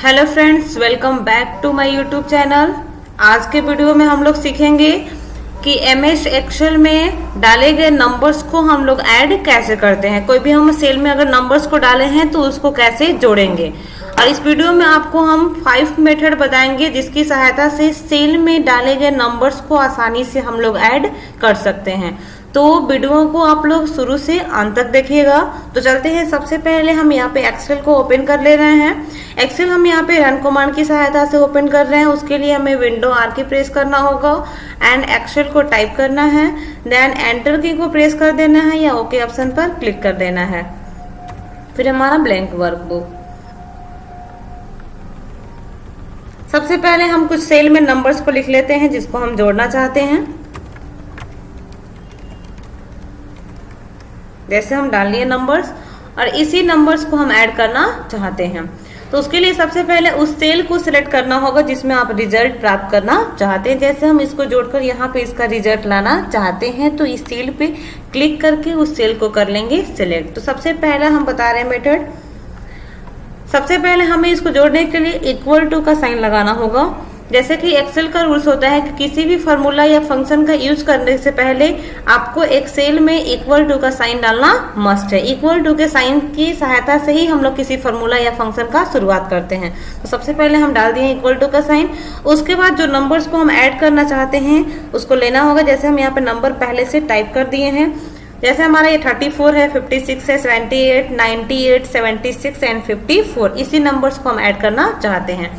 Hello friends, welcome back to my YouTube channel. आज के video में हम लोग सीखेंगे कि एमएस एक्सेल में डाले गए नंबर्स को हम लोग ऐड कैसे करते हैं। कोई भी हम सेल में अगर नंबर्स को डाले हैं तो उसको कैसे जोड़ेंगे। और इस वीडियो में आपको हम 5 मेथड बताएंगे जिसकी सहायता से सेल में डाले गए नंबर्स को आसानी से हम लोग ऐड कर सकते हैं। तो वीडियो को आप लोग शुरू से अंत तक देखिएगा। तो चलते हैं, सबसे पहले हम यहाँ पे एक्सेल को ओपन कर ले रहे हैं। एक्सेल हम यहाँ पे रन कमांड की सहायता से ओपन कर रहे हैं। उसके लिए हमें विंडो आर की प्रेस करना होगा एंड एक्सेल को टाइप करना है, देन एंटर की को प्रेस कर देना है या ओके ऑप्शन पर क्लिक कर देना है। फिर हमारा ब्लैंक वर्कबुक। सबसे पहले हम कुछ सेल में नंबर्स को लिख लेते हैं जिसको हम जोड़ना चाहते हैं। जैसे हम डाल लिए नंबर्स और इसी नंबर्स को हम ऐड करना चाहते हैं। तो उसके लिए सबसे पहले उस सेल को सिलेक्ट करना होगा जिसमें आप रिजल्ट प्राप्त करना चाहते हैं। जैसे हम इसको जोड़कर यहाँ पे इसका रिजल्ट लाना चाहते हैं तो इस सेल पे क्लिक करके उस सेल को कर लेंगे सिलेक्ट। तो सबसे पहला हम बता रहे हैं मेथड। सबसे पहले हमें इसको जोड़ने के लिए इक्वल टू का साइन लगाना होगा। जैसे कि एक्सेल का रूल्स होता है कि किसी भी फॉर्मूला या फंक्शन का यूज करने से पहले आपको एक सेल में इक्वल टू का साइन डालना मस्ट है। इक्वल टू के साइन की सहायता से ही हम लोग किसी फॉर्मूला या फंक्शन का शुरुआत करते हैं। तो सबसे पहले हम डाल दिए इक्वल टू का साइन। उसके बाद जो नंबर्स को हम ऐड करना चाहते हैं उसको लेना होगा। जैसे हम यहाँ पे नंबर पहले से टाइप कर दिए हैं। जैसे हमारा ये 34 है, 56 है, 78, 98, 76 एंड 54, इसी नंबर्स को हम ऐड करना चाहते हैं।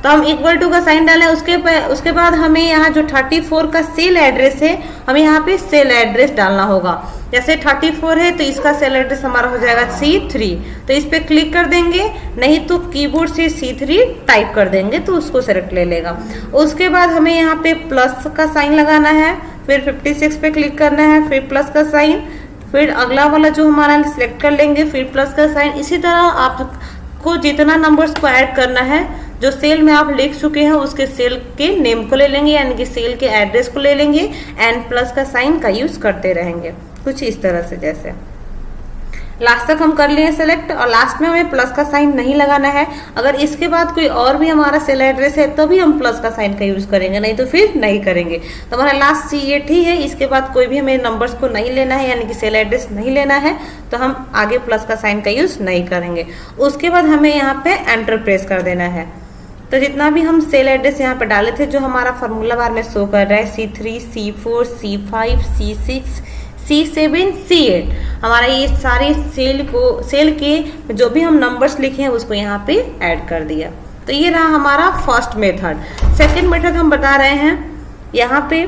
तो हम इक्वल टू का साइन डालें। उसके बाद हमें यहाँ जो 34 का सेल एड्रेस है हमें यहाँ पे सेल एड्रेस डालना होगा। जैसे 34 है तो इसका सेल एड्रेस हमारा हो जाएगा C3। तो इस पे क्लिक कर देंगे, नहीं तो कीबोर्ड से C3 टाइप कर देंगे तो उसको सेलेक्ट ले लेगा। उसके बाद हमें यहाँ पे प्लस का साइन लगाना है, फिर 56 पे क्लिक करना है, फिर प्लस का साइन, फिर अगला वाला जो हमारा सिलेक्ट कर लेंगे, फिर प्लस का साइन। इसी तरह आपको जितना नंबर्स को ऐड करना है जो सेल में आप लिख चुके हैं उसके सेल के नेम को ले लेंगे, यानी कि सेल के एड्रेस को ले लेंगे एंड प्लस का साइन का यूज करते रहेंगे कुछ इस तरह से। जैसे लास्ट तक हम कर लिए सेलेक्ट और लास्ट में हमें प्लस का साइन नहीं लगाना है। अगर इसके बाद कोई और भी हमारा सेल एड्रेस है तभी हम प्लस का साइन का यूज करेंगे, नहीं तो फिर नहीं करेंगे। तो हमारा लास्ट C8 ही है। इसके बाद कोई भी हमें नंबर्स को नहीं लेना है, यानी कि सेल एड्रेस नहीं लेना है, तो हम आगे प्लस का साइन का यूज नहीं करेंगे। उसके बाद हमें यहाँ पे एंटर प्रेस कर देना है। तो जितना भी हम सेल एड्रेस यहाँ पे डाले थे जो हमारा फॉर्मूला बार में शो कर रहा है C3, C4, C5, C6, C7, C8, हमारा ये सारे सेल के जो भी हम नंबर्स लिखे हैं उसको यहाँ पे ऐड कर दिया। तो ये रहा हमारा फर्स्ट मेथड। सेकंड मेथड हम बता रहे हैं, यहाँ पे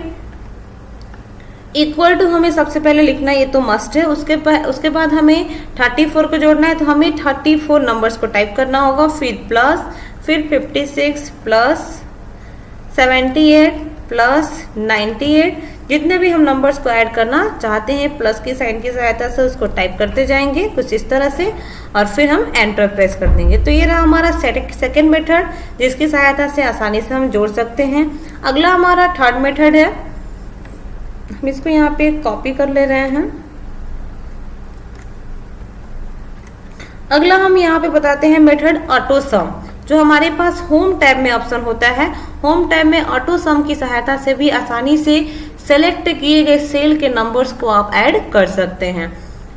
इक्वल टू हमें सबसे पहले लिखना है, ये तो मस्ट है। उसके बाद हमें 34 को जोड़ना है तो हमें 34 नंबर्स को टाइप करना होगा, फिर प्लस, फिर 56 प्लस 78 प्लस 98, जितने भी हम नंबर्स को ऐड करना चाहते हैं प्लस की साइन की सहायता से उसको टाइप करते जाएंगे कुछ इस तरह से और फिर हम एंटर प्रेस कर देंगे। तो ये रहा हमारा सेकंड मेथड जिसकी सहायता से आसानी से हम जोड़ सकते हैं। अगला हमारा थर्ड मेथड है। हम इसको यहाँ पे कॉपी कर ले रहे हैं। अगला हम यहाँ पे बताते हैं मेथड ऑटो सम, जो हमारे पास होम टैब में ऑप्शन होता है। होम टैब में ऑटो सम की सहायता से भी आसानी से सेलेक्ट किए गए सेल के नंबर्स को आप ऐड कर सकते हैं।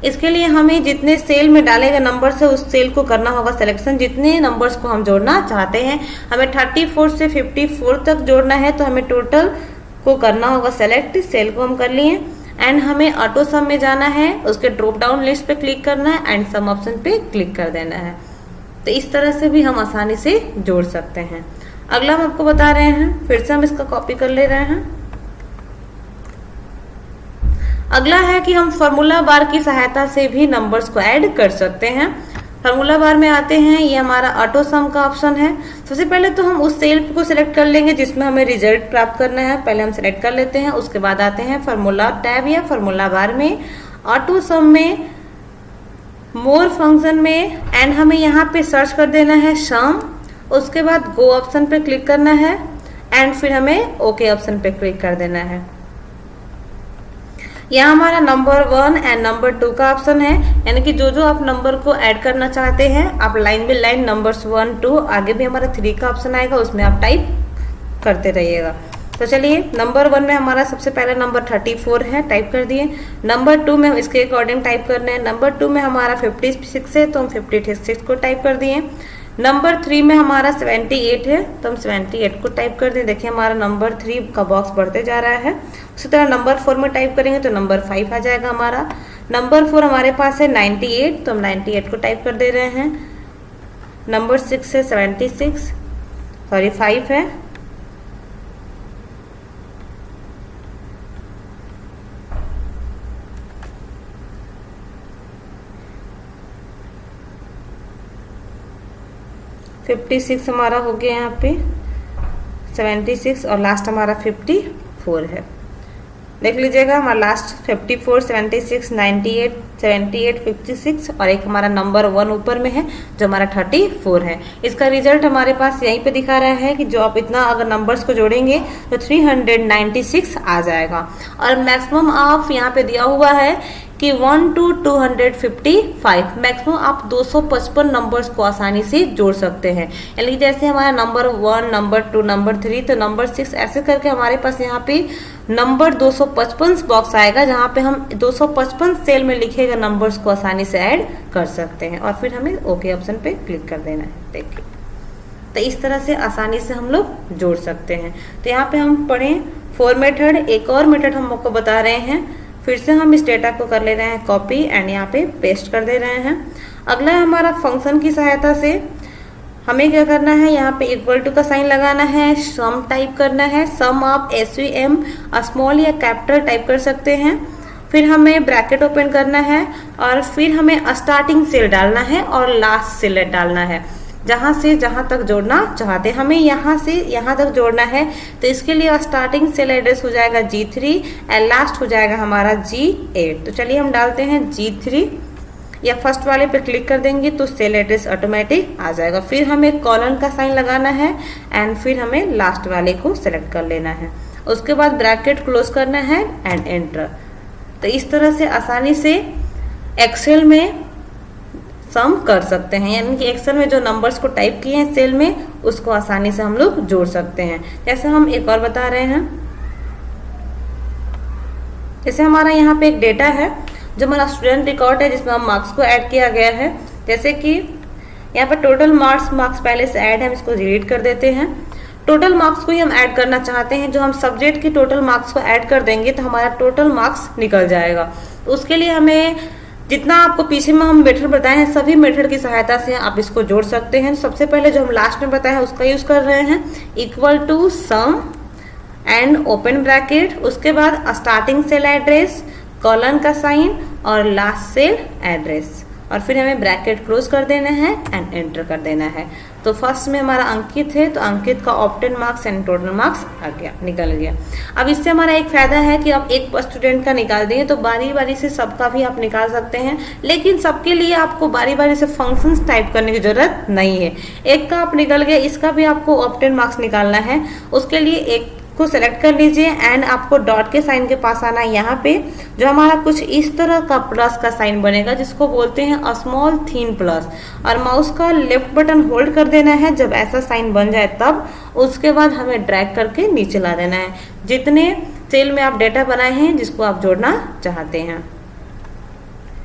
इसके लिए हमें जितने सेल में डाले गए नंबर्स है उस सेल को करना होगा सिलेक्शन, जितने नंबर्स को हम जोड़ना चाहते हैं। हमें 34 से 54 तक जोड़ना है तो हमें टोटल को करना होगा सेलेक्ट। सेल को हम कर लिए एंड हमें ऑटो सम में जाना है, उसके ड्रॉप डाउन लिस्ट पे क्लिक करना है एंड सम ऑप्शन पे क्लिक कर देना है। तो इस तरह से भी हम आसानी से जोड़ सकते हैं। अगला हम आपको बता रहे हैं, फिर से हम इसका कॉपी कर ले रहे हैं। अगला है कि हम फॉर्मूला बार की सहायता से भी नंबर्स को ऐड कर सकते हैं। फॉर्मूला बार में आते हैं, ये हमारा ऑटो सम का ऑप्शन है। सबसे पहले तो हम उस सेल को सिलेक्ट कर लेंगे जिसमें हमें रिजल्ट प्राप्त करना है, पहले हम सिलेक्ट कर लेते हैं। उसके बाद आते हैं फॉर्मूला टैब या फॉर्मूला बार में, ऑटो सम में, मोर फंक्शन में एंड हमें यहाँ पे सर्च कर देना है सम। उसके बाद गो ऑप्शन पे क्लिक करना है एंड फिर हमें ओके ऑप्शन पे क्लिक कर देना है। यहाँ हमारा नंबर 1 एंड नंबर 2 का ऑप्शन है, यानी कि जो जो आप नंबर को ऐड करना चाहते हैं आप लाइन बाई लाइन नंबर्स 1 2 आगे भी हमारा 3 का ऑप्शन आएगा, उसमें आप टाइप करते रहिएगा। तो चलिए नंबर 1 में हमारा सबसे पहला नंबर 34 है, टाइप कर दिए। नंबर 2 में हम इसके अकॉर्डिंग टाइप करना है। नंबर 2 में हमारा 56 है तो हम 56 को टाइप कर दिए। नंबर 3 में हमारा 78 है तो हम 78 को टाइप कर दें। देखिए हमारा नंबर 3 का बॉक्स बढ़ते जा रहा है। उसी तरह नंबर 4 में टाइप करेंगे तो नंबर 5 आ जाएगा हमारा। नंबर 4 हमारे पास है 98 तो हम 98 को टाइप कर दे रहे हैं। नंबर 6 है 76, सॉरी 5 है। $56 हमारा हो गया यहाँ पे, 76 और लास्ट हमारा 54 है। देख लीजिएगा हमारा लास्ट 54, 76, 98, 78, 56 और एक हमारा नंबर 1 ऊपर में है जो हमारा 34 है। इसका रिजल्ट हमारे पास यहीं पे दिखा रहा है कि जो आप इतना अगर नंबर्स को जोड़ेंगे तो 396 आ जाएगा। और मैक्सिमम आप यहाँ पे दिया हुआ है कि 1 to 255, मैक्सिमम आप 255 नंबर्स को आसानी से जोड़ सकते हैं। यानी जैसे हमारा नंबर 1, नंबर 2, नंबर 3 तो नंबर 6 ऐसे करके हमारे पास यहाँ पे नंबर 255 बॉक्स आएगा, जहाँ पे हम 255 सेल में लिखे गए नंबर्स को आसानी से ऐड कर सकते हैं। और फिर हमें ओके ऑप्शन पे क्लिक कर देना है। देखिए तो इस तरह से आसानी से हम लोग जोड़ सकते हैं। तो यहाँ पे हम पढ़ें 4 मेथड, एक और मेथड हम आपको बता रहे हैं। फिर से हम इस डेटा को कर ले रहे हैं कॉपी एंड यहाँ पे पेस्ट कर दे रहे हैं। अगला हमारा फंक्शन की सहायता से हमें क्या करना है, यहाँ पे इक्वल टू का साइन लगाना है, सम टाइप करना है। सम आप SUM स्मॉल या कैपिटल टाइप कर सकते हैं। फिर हमें ब्रैकेट ओपन करना है और फिर हमें स्टार्टिंग सेल डालना है और लास्ट सेल डालना है। जहाँ से जहाँ तक जोड़ना चाहते हैं, हमें यहाँ से यहाँ तक जोड़ना है। तो इसके लिए स्टार्टिंग सेल एड्रेस हो जाएगा G3 एंड लास्ट हो जाएगा हमारा G8। तो चलिए हम डालते हैं G3 या फर्स्ट वाले पे क्लिक कर देंगे तो सेल एड्रेस ऑटोमेटिक आ जाएगा। फिर हमें कॉलन का साइन लगाना है एंड फिर हमें लास्ट वाले को सेलेक्ट कर लेना है। उसके बाद ब्रैकेट क्लोज करना है एंड एंटर। तो इस तरह से आसानी से एक्सेल में सम कर सकते हैं, यानी कि एक्सेल में जो नंबर्स को टाइप किए हैं सेल में उसको आसानी से हम लोग जोड़ सकते हैं। जैसे हम एक और बता रहे हैं, जैसे हमारा यहाँ पे एक डेटा है जो हमारा स्टूडेंट रिकॉर्ड है जिसमें हम मार्क्स को ऐड किया गया है। जैसे कि यहाँ पर टोटल मार्क्स पहले से ऐड है, हम इसको डिलीट कर देते हैं। टोटल मार्क्स को ही हम ऐड करना चाहते हैं। जो हम सब्जेक्ट की टोटल मार्क्स को ऐड कर देंगे तो हमारा टोटल मार्क्स निकल जाएगा। तो उसके लिए हमें जितना आपको पीछे में हम मेथड बताए हैं सभी मेथड की सहायता से आप इसको जोड़ सकते हैं। सबसे पहले जो हम लास्ट में बताया है उसका यूज कर रहे हैं, equal to sum and open bracket, उसके बाद स्टार्टिंग सेल एड्रेस, कॉलन का साइन और लास्ट सेल एड्रेस, और फिर हमें ब्रैकेट क्लोज कर देना है एंड एंटर कर देना है। तो फर्स्ट में हमारा अंकित है तो अंकित का obtain marks and total marks आ गया, निकल गया। अब इससे हमारा एक फायदा है कि आप एक स्टूडेंट का निकाल देंगे तो बारी बारी से सबका भी आप निकाल सकते हैं, लेकिन सबके लिए आपको बारी बारी से फंक्शंस टाइप करने की जरूरत नहीं है। एक का आप निकल गया, इसका भी आपको ऑप्टेन मार्क्स निकालना है। उसके लिए एक को सेलेक्ट कर लीजिए एंड आपको डॉट के साइन के पास आना है। यहाँ पे जो हमारा कुछ इस तरह का प्लस का साइन बनेगा जिसको बोलते हैं स्मॉल थीन प्लस, और माउस का लेफ्ट बटन होल्ड कर देना है। जब ऐसा साइन बन जाए तब उसके बाद हमें ड्रैग करके नीचे ला देना है जितने सेल में आप डेटा बनाए हैं जिसको आप जोड़ना चाहते हैं,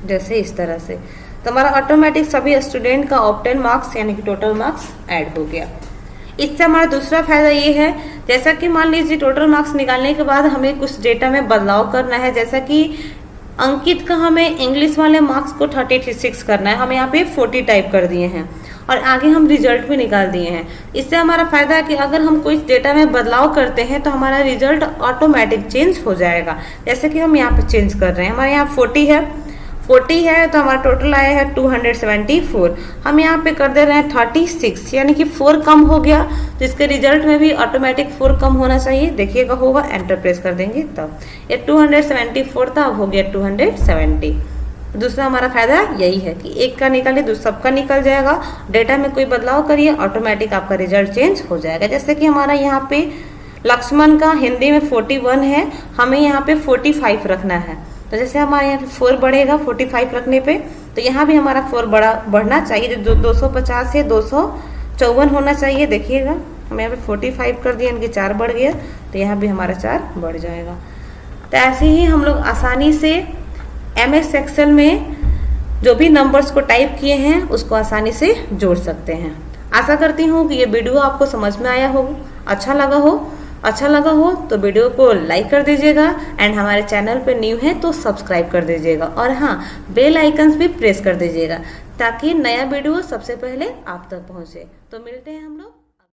जैसे इस तरह से। तो हमारा ऑटोमेटिक सभी स्टूडेंट का ऑप्टेन मार्क्स यानी कि टोटल मार्क्स ऐड हो गया। इससे हमारा दूसरा फायदा ये है, जैसा कि मान लीजिए टोटल मार्क्स निकालने के बाद हमें कुछ डेटा में बदलाव करना है। जैसा कि अंकित का हमें इंग्लिश वाले मार्क्स को 36 करना है, हम यहाँ पे 40 टाइप कर दिए हैं और आगे हम रिजल्ट भी निकाल दिए हैं। इससे हमारा फायदा है कि अगर हम कुछ डेटा में बदलाव करते हैं तो हमारा रिजल्ट ऑटोमेटिक चेंज हो जाएगा। जैसे कि हम यहाँ पे चेंज कर रहे हैं, हमारे यहाँ 40 है तो हमारा टोटल आया है 274। हम यहाँ पे कर दे रहे हैं 36, यानी कि 4 कम हो गया, तो इसके रिजल्ट में भी ऑटोमेटिक 4 कम होना चाहिए। देखिएगा होगा, एंटर प्रेस कर देंगे तब ये 274 था, अब हो गया 270। दूसरा हमारा फायदा यही है कि एक का निकालिए तो सबका निकल जाएगा। डेटा में कोई बदलाव करिए ऑटोमेटिक आपका रिजल्ट चेंज हो जाएगा। जैसे कि हमारा यहाँ पे लक्ष्मण का हिंदी में 41 है, हमें यहाँ पे 45 रखना है। तो जैसे हमारे यहाँ पे 4 बढ़ेगा 45 रखने पे, तो यहाँ भी हमारा 4 बढ़ना चाहिए, जो 250 से 254 होना चाहिए। देखिएगा हम यहाँ पे 45 कर दिया, इनके 4 बढ़ गया, तो यहाँ भी हमारा 4 बढ़ जाएगा। तो ऐसे ही हम लोग आसानी से MS एक्सेल में जो भी नंबर्स को टाइप किए हैं उसको आसानी से जोड़ सकते हैं। आशा करती हूँ कि ये वीडियो आपको समझ में आया हो, अच्छा लगा हो तो वीडियो को लाइक कर दीजिएगा, एंड हमारे चैनल पे न्यू है तो सब्सक्राइब कर दीजिएगा, और हाँ, बेल आइकन्स भी प्रेस कर दीजिएगा ताकि नया वीडियो सबसे पहले आप तक पहुँचे। तो मिलते हैं हम लोग